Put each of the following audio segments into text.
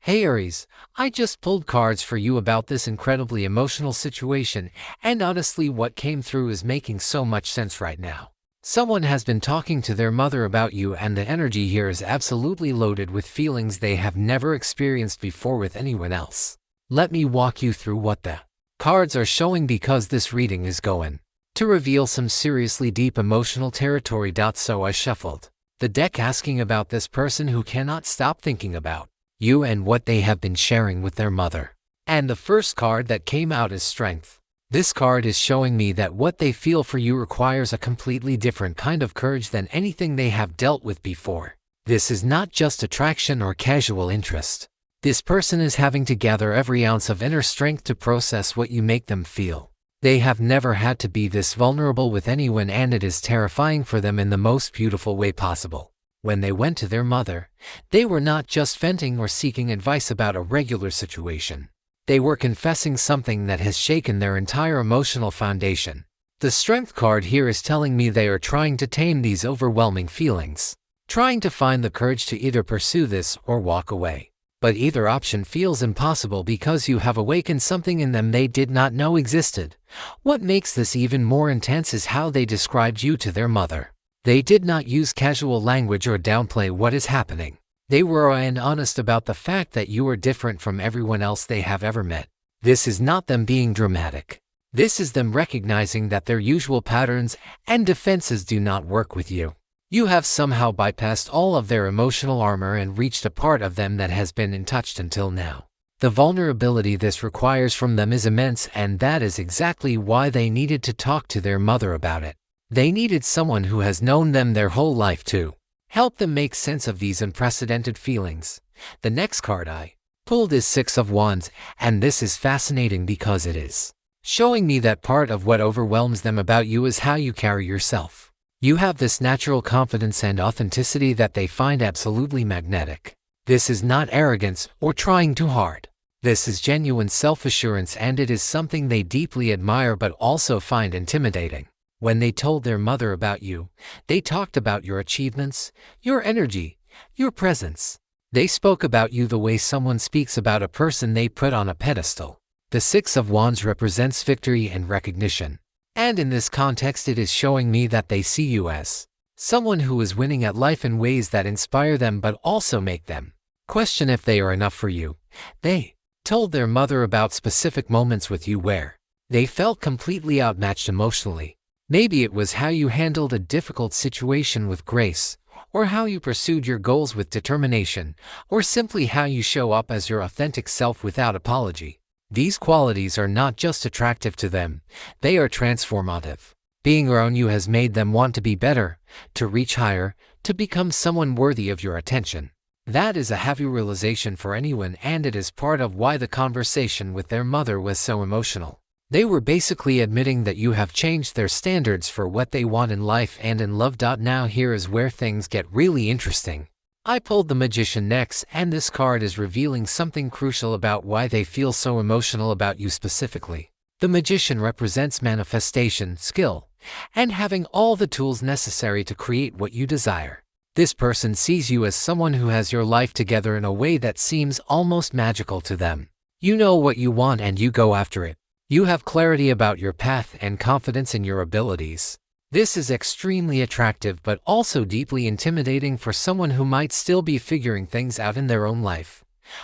Hey Aries, I just pulled cards for you about this incredibly emotional situation, and honestly what came through is making so much sense right now. Someone has been talking to their mother about you, and the energy here is absolutely loaded with feelings they have never experienced before with anyone else. Let me walk you through what the cards are showing, because this reading is going to reveal some seriously deep emotional territory. So I shuffled the deck, asking about this person who cannot stop thinking about you and what they have been sharing with their mother. And the first card that came out is Strength. This card is showing me that what they feel for you requires a completely different kind of courage than anything they have dealt with before. This is not just attraction or casual interest. This person is having to gather every ounce of inner strength to process what you make them feel. They have never had to be this vulnerable with anyone, and it is terrifying for them in the most beautiful way possible. When they went to their mother, they were not just venting or seeking advice about a regular situation. They were confessing something that has shaken their entire emotional foundation. The Strength card here is telling me they are trying to tame these overwhelming feelings, trying to find the courage to either pursue this or walk away. But either option feels impossible because you have awakened something in them they did not know existed. What makes this even more intense is how they described you to their mother. They did not use casual language or downplay what is happening. They were raw and honest about the fact that you are different from everyone else they have ever met. This is not them being dramatic. This is them recognizing that their usual patterns and defenses do not work with you. You have somehow bypassed all of their emotional armor and reached a part of them that has been untouched until now. The vulnerability this requires from them is immense, and that is exactly why they needed to talk to their mother about it. They needed someone who has known them their whole life to help them make sense of these unprecedented feelings. The next card I pulled is Six of Wands, and this is fascinating because it is showing me that part of what overwhelms them about you is how you carry yourself. You have this natural confidence and authenticity that they find absolutely magnetic. This is not arrogance or trying too hard. This is genuine self-assurance, and it is something they deeply admire but also find intimidating. When they told their mother about you, they talked about your achievements, your energy, your presence. They spoke about you the way someone speaks about a person they put on a pedestal. The Six of Wands represents victory and recognition. And in this context, it is showing me that they see you as someone who is winning at life in ways that inspire them but also make them question if they are enough for you. They told their mother about specific moments with you where they felt completely outmatched emotionally. Maybe it was how you handled a difficult situation with grace, or how you pursued your goals with determination, or simply how you show up as your authentic self without apology. These qualities are not just attractive to them, they are transformative. Being around you has made them want to be better, to reach higher, to become someone worthy of your attention. That is a heavy realization for anyone, and it is part of why the conversation with their mother was so emotional. They were basically admitting that you have changed their standards for what they want in life and in love. Now here is where things get really interesting. I pulled the Magician next, and this card is revealing something crucial about why they feel so emotional about you specifically. The Magician represents manifestation, skill, and having all the tools necessary to create what you desire. This person sees you as someone who has your life together in a way that seems almost magical to them. You know what you want and you go after it. You have clarity about your path and confidence in your abilities. This is extremely attractive but also deeply intimidating for someone who might still be figuring things out in their own life.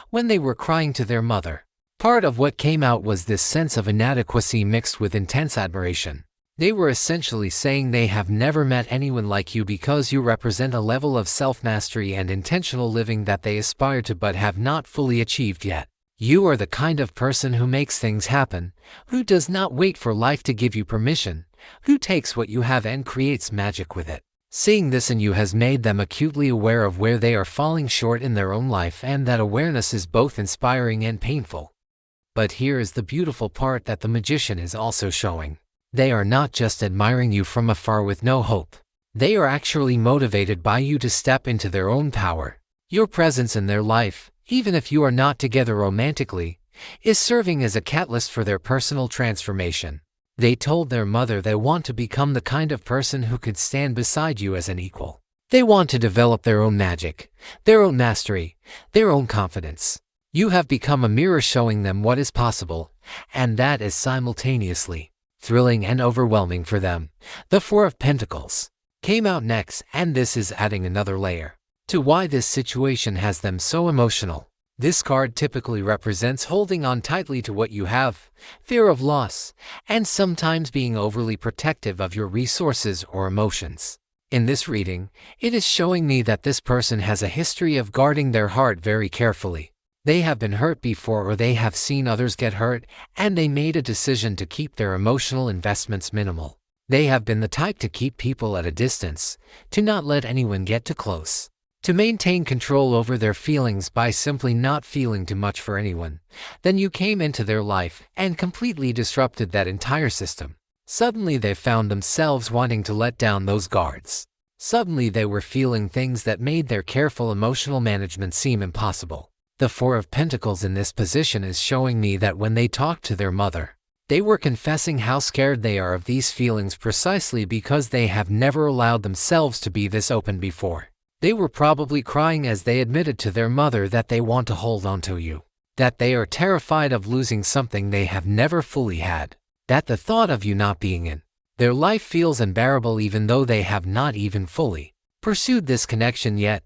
When they were crying to their mother, part of what came out was this sense of inadequacy mixed with intense admiration. They were essentially saying they have never met anyone like you because you represent a level of self-mastery and intentional living that they aspire to but have not fully achieved yet. You are the kind of person who makes things happen, who does not wait for life to give you permission, who takes what you have and creates magic with it. Seeing this in you has made them acutely aware of where they are falling short in their own life, and that awareness is both inspiring and painful. But here is the beautiful part that the Magician is also showing. They are not just admiring you from afar with no hope. They are actually motivated by you to step into their own power. Your presence in their life, even if you are not together romantically, is serving as a catalyst for their personal transformation. They told their mother they want to become the kind of person who could stand beside you as an equal. They want to develop their own magic, their own mastery, their own confidence. You have become a mirror showing them what is possible, and that is simultaneously thrilling and overwhelming for them. The Four of Pentacles came out next, and this is adding another layer to why this situation has them so emotional. This card typically represents holding on tightly to what you have, fear of loss, and sometimes being overly protective of your resources or emotions. In this reading, it is showing me that this person has a history of guarding their heart very carefully. They have been hurt before, or they have seen others get hurt, and they made a decision to keep their emotional investments minimal. They have been the type to keep people at a distance, to not let anyone get too close, to maintain control over their feelings by simply not feeling too much for anyone. Then you came into their life and completely disrupted that entire system. Suddenly they found themselves wanting to let down those guards. Suddenly they were feeling things that made their careful emotional management seem impossible. The Four of Pentacles in this position is showing me that when they talked to their mother, they were confessing how scared they are of these feelings precisely because they have never allowed themselves to be this open before. They were probably crying as they admitted to their mother that they want to hold on to you, that they are terrified of losing something they have never fully had, that the thought of you not being in their life feels unbearable even though they have not even fully pursued this connection yet.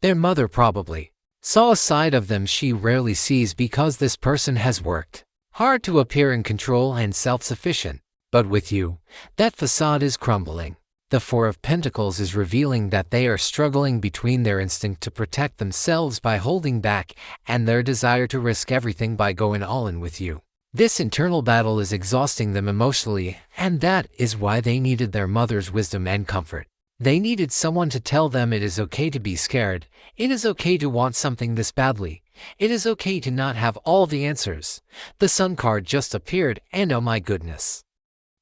Their mother probably saw a side of them she rarely sees because this person has worked hard to appear in control and self-sufficient. But with you, that facade is crumbling. The Four of Pentacles is revealing that they are struggling between their instinct to protect themselves by holding back and their desire to risk everything by going all in with you. This internal battle is exhausting them emotionally, and that is why they needed their mother's wisdom and comfort. They needed someone to tell them it is okay to be scared, it is okay to want something this badly, it is okay to not have all the answers. The Sun card just appeared, and oh my goodness,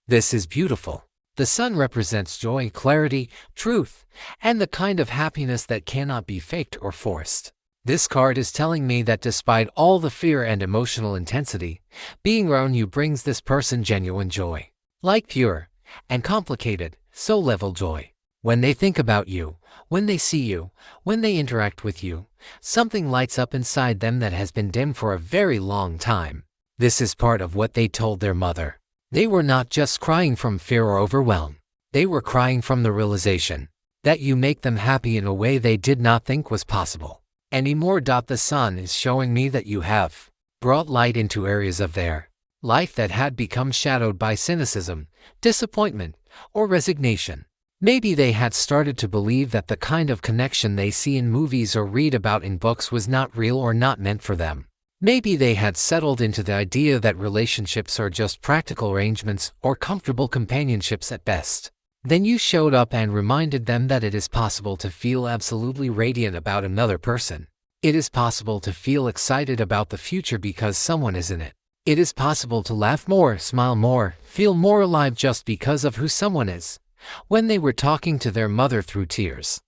this is beautiful. The Sun represents joy, clarity, truth, and the kind of happiness that cannot be faked or forced. This card is telling me that despite all the fear and emotional intensity, being around you brings this person genuine joy. Like pure and complicated, soul-level joy. When they think about you, when they see you, when they interact with you, something lights up inside them that has been dim for a very long time. This is part of what they told their mother. They were not just crying from fear or overwhelm. They were crying from the realization that you make them happy in a way they did not think was possible anymore. The Sun is showing me that you have brought light into areas of their life that had become shadowed by cynicism, disappointment, or resignation. Maybe they had started to believe that the kind of connection they see in movies or read about in books was not real or not meant for them. Maybe they had settled into the idea that relationships are just practical arrangements or comfortable companionships at best. Then you showed up and reminded them that it is possible to feel absolutely radiant about another person. It is possible to feel excited about the future because someone is in it. It is possible to laugh more, smile more, feel more alive just because of who someone is. When they were talking to their mother through tears,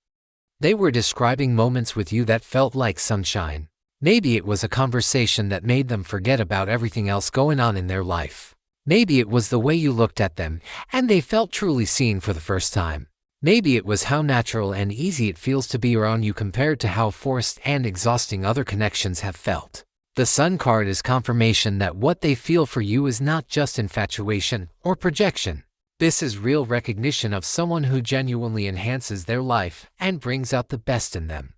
they were describing moments with you that felt like sunshine. Maybe it was a conversation that made them forget about everything else going on in their life. Maybe it was the way you looked at them, and they felt truly seen for the first time. Maybe it was how natural and easy it feels to be around you compared to how forced and exhausting other connections have felt. The Sun card is confirmation that what they feel for you is not just infatuation or projection. This is real recognition of someone who genuinely enhances their life and brings out the best in them.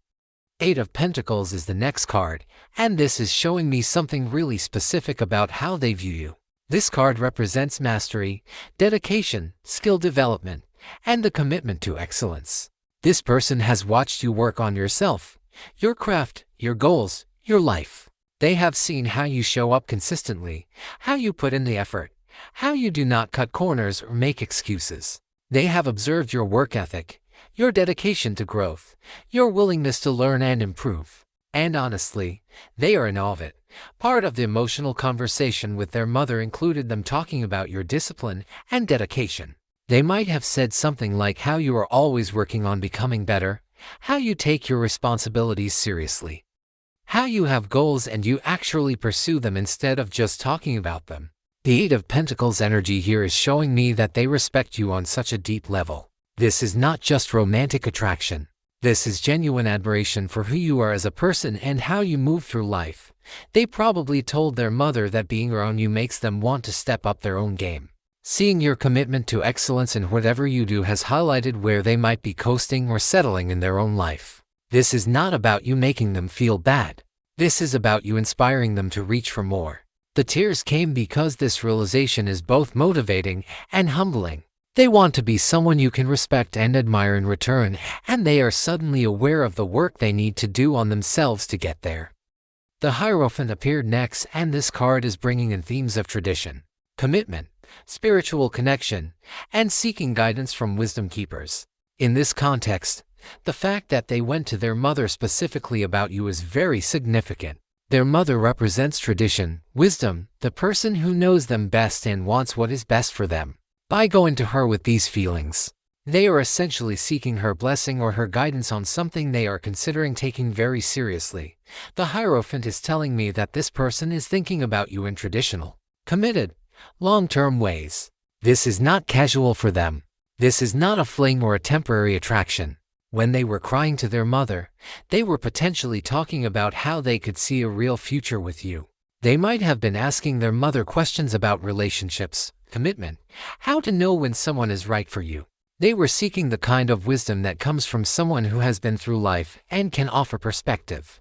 Eight of Pentacles is the next card, and this is showing me something really specific about how they view you. This card represents mastery, dedication, skill development, and the commitment to excellence. This person has watched you work on yourself, your craft, your goals, your life. They have seen how you show up consistently, how you put in the effort, how you do not cut corners or make excuses. They have observed your work ethic, your dedication to growth, your willingness to learn and improve. And honestly, they are in awe of it. Part of the emotional conversation with their mother included them talking about your discipline and dedication. They might have said something like how you are always working on becoming better, how you take your responsibilities seriously, how you have goals and you actually pursue them instead of just talking about them. The Eight of Pentacles energy here is showing me that they respect you on such a deep level. This is not just romantic attraction. This is genuine admiration for who you are as a person and how you move through life. They probably told their mother that being around you makes them want to step up their own game. Seeing your commitment to excellence in whatever you do has highlighted where they might be coasting or settling in their own life. This is not about you making them feel bad. This is about you inspiring them to reach for more. The tears came because this realization is both motivating and humbling. They want to be someone you can respect and admire in return, and they are suddenly aware of the work they need to do on themselves to get there. The Hierophant appeared next, and this card is bringing in themes of tradition, commitment, spiritual connection, and seeking guidance from wisdom keepers. In this context, the fact that they went to their mother specifically about you is very significant. Their mother represents tradition, wisdom, the person who knows them best and wants what is best for them. By going to her with these feelings, they are essentially seeking her blessing or her guidance on something they are considering taking very seriously. The Hierophant is telling me that this person is thinking about you in traditional, committed, long-term ways. This is not casual for them. This is not a fling or a temporary attraction. When they were crying to their mother, they were potentially talking about how they could see a real future with you. They might have been asking their mother questions about relationships, commitment, how to know when someone is right for you. They were seeking the kind of wisdom that comes from someone who has been through life and can offer perspective.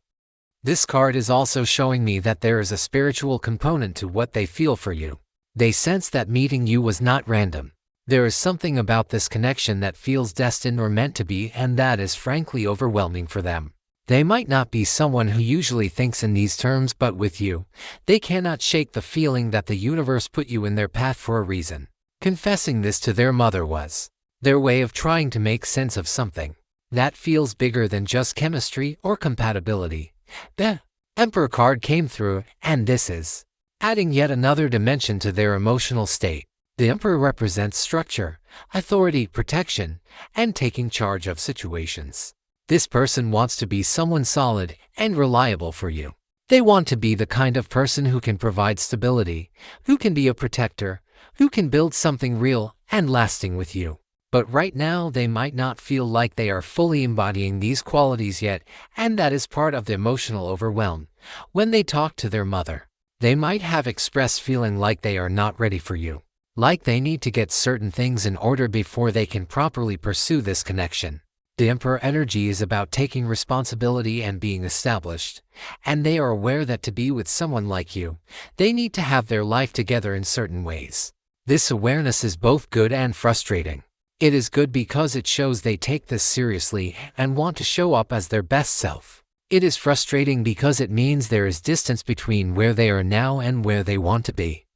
This card is also showing me that there is a spiritual component to what they feel for you. They sense that meeting you was not random. There is something about this connection that feels destined or meant to be, and that is frankly overwhelming for them. They might not be someone who usually thinks in these terms, but with you, they cannot shake the feeling that the universe put you in their path for a reason. Confessing this to their mother was their way of trying to make sense of something that feels bigger than just chemistry or compatibility. The Emperor card came through, and this is adding yet another dimension to their emotional state. The Emperor represents structure, authority, protection, and taking charge of situations. This person wants to be someone solid and reliable for you. They want to be the kind of person who can provide stability, who can be a protector, who can build something real and lasting with you. But right now they might not feel like they are fully embodying these qualities yet, and that is part of the emotional overwhelm. When they talk to their mother, they might have expressed feeling like they are not ready for you, like they need to get certain things in order before they can properly pursue this connection. The Emperor energy is about taking responsibility and being established, and they are aware that to be with someone like you, they need to have their life together in certain ways. This awareness is both good and frustrating. It is good because it shows they take this seriously and want to show up as their best self. It is frustrating because it means there is distance between where they are now and where they want to be.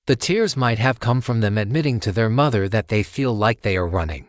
The tears might have come from them admitting to their mother that they feel like they are running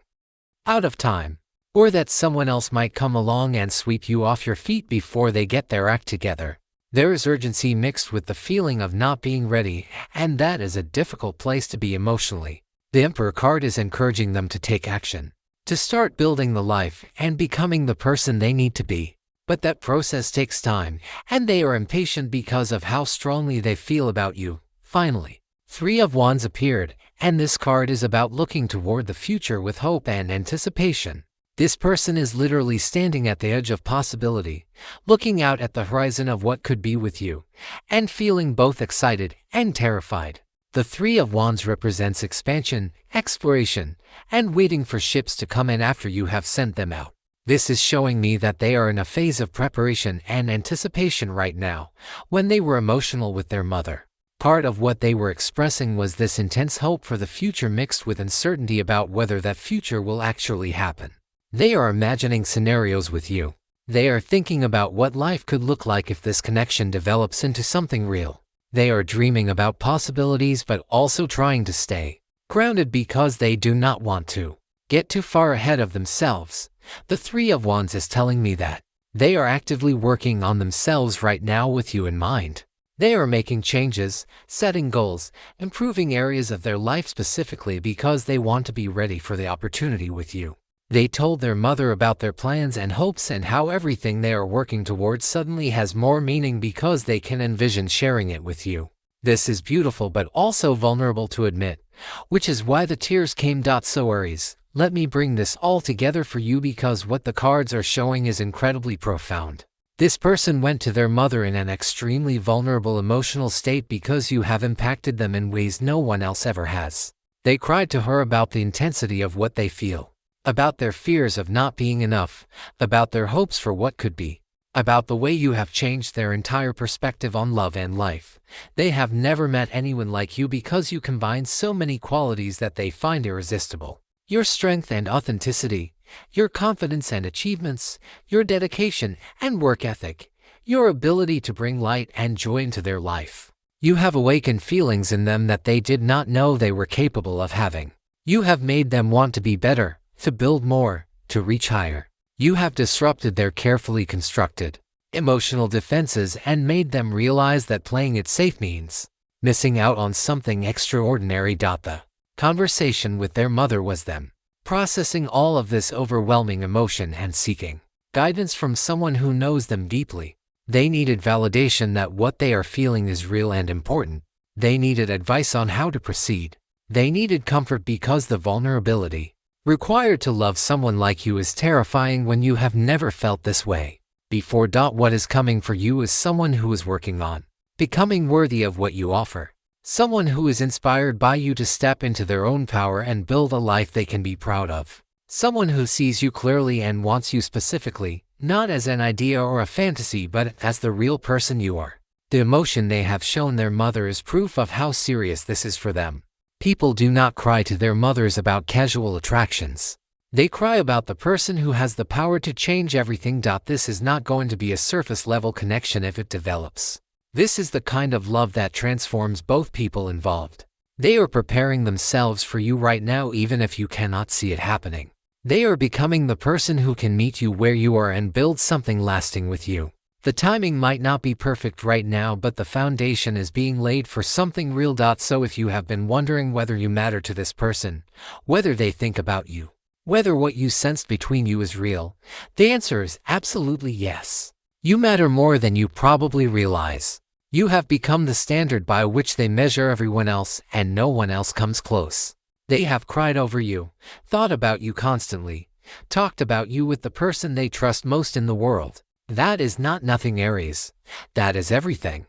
out of time, or that someone else might come along and sweep you off your feet before they get their act together. There is urgency mixed with the feeling of not being ready, and that is a difficult place to be emotionally. The Emperor card is encouraging them to take action, to start building the life and becoming the person they need to be. But that process takes time, and they are impatient because of how strongly they feel about you. Finally, Three of Wands appeared, and this card is about looking toward the future with hope and anticipation. This person is literally standing at the edge of possibility, looking out at the horizon of what could be with you, and feeling both excited and terrified. The Three of Wands represents expansion, exploration, and waiting for ships to come in after you have sent them out. This is showing me that they are in a phase of preparation and anticipation right now. When they were emotional with their mother, part of what they were expressing was this intense hope for the future mixed with uncertainty about whether that future will actually happen. They are imagining scenarios with you. They are thinking about what life could look like if this connection develops into something real. They are dreaming about possibilities but also trying to stay grounded because they do not want to get too far ahead of themselves. The Three of Wands is telling me that they are actively working on themselves right now with you in mind. They are making changes, setting goals, improving areas of their life specifically because they want to be ready for the opportunity with you. They told their mother about their plans and hopes and how everything they are working towards suddenly has more meaning because they can envision sharing it with you. This is beautiful but also vulnerable to admit, which is why the tears came. So Aries, Let me bring this all together for you because what the cards are showing is incredibly profound. This person went to their mother in an extremely vulnerable emotional state because you have impacted them in ways no one else ever has. They cried to her about the intensity of what they feel, about their fears of not being enough, about their hopes for what could be, about the way you have changed their entire perspective on love and life. They have never met anyone like you because you combine so many qualities that they find irresistible. Your strength and authenticity, your confidence and achievements, your dedication and work ethic, your ability to bring light and joy into their life. You have awakened feelings in them that they did not know they were capable of having. You have made them want to be better, to build more, to reach higher. You have disrupted their carefully constructed emotional defenses and made them realize that playing it safe means missing out on something extraordinary. The conversation with their mother was them processing all of this overwhelming emotion and seeking guidance from someone who knows them deeply. They needed validation that what they are feeling is real and important. They needed advice on how to proceed. They needed comfort because the vulnerability required to love someone like you is terrifying when you have never felt this way before. What is coming for you is someone who is working on becoming worthy of what you offer. Someone who is inspired by you to step into their own power and build a life they can be proud of. Someone who sees you clearly and wants you specifically, not as an idea or a fantasy but as the real person you are. The emotion they have shown their mother is proof of how serious this is for them. People do not cry to their mothers about casual attractions. They cry about the person who has the power to change everything. This is not going to be a surface-level connection if it develops. This is the kind of love that transforms both people involved. They are preparing themselves for you right now even if you cannot see it happening. They are becoming the person who can meet you where you are and build something lasting with you. The timing might not be perfect right now, but the foundation is being laid for something real. So if you have been wondering whether you matter to this person, whether they think about you, whether what you sensed between you is real, the answer is absolutely yes. You matter more than you probably realize. You have become the standard by which they measure everyone else, and no one else comes close. They have cried over you, thought about you constantly, talked about you with the person they trust most in the world. That is not nothing, Aries. That is everything.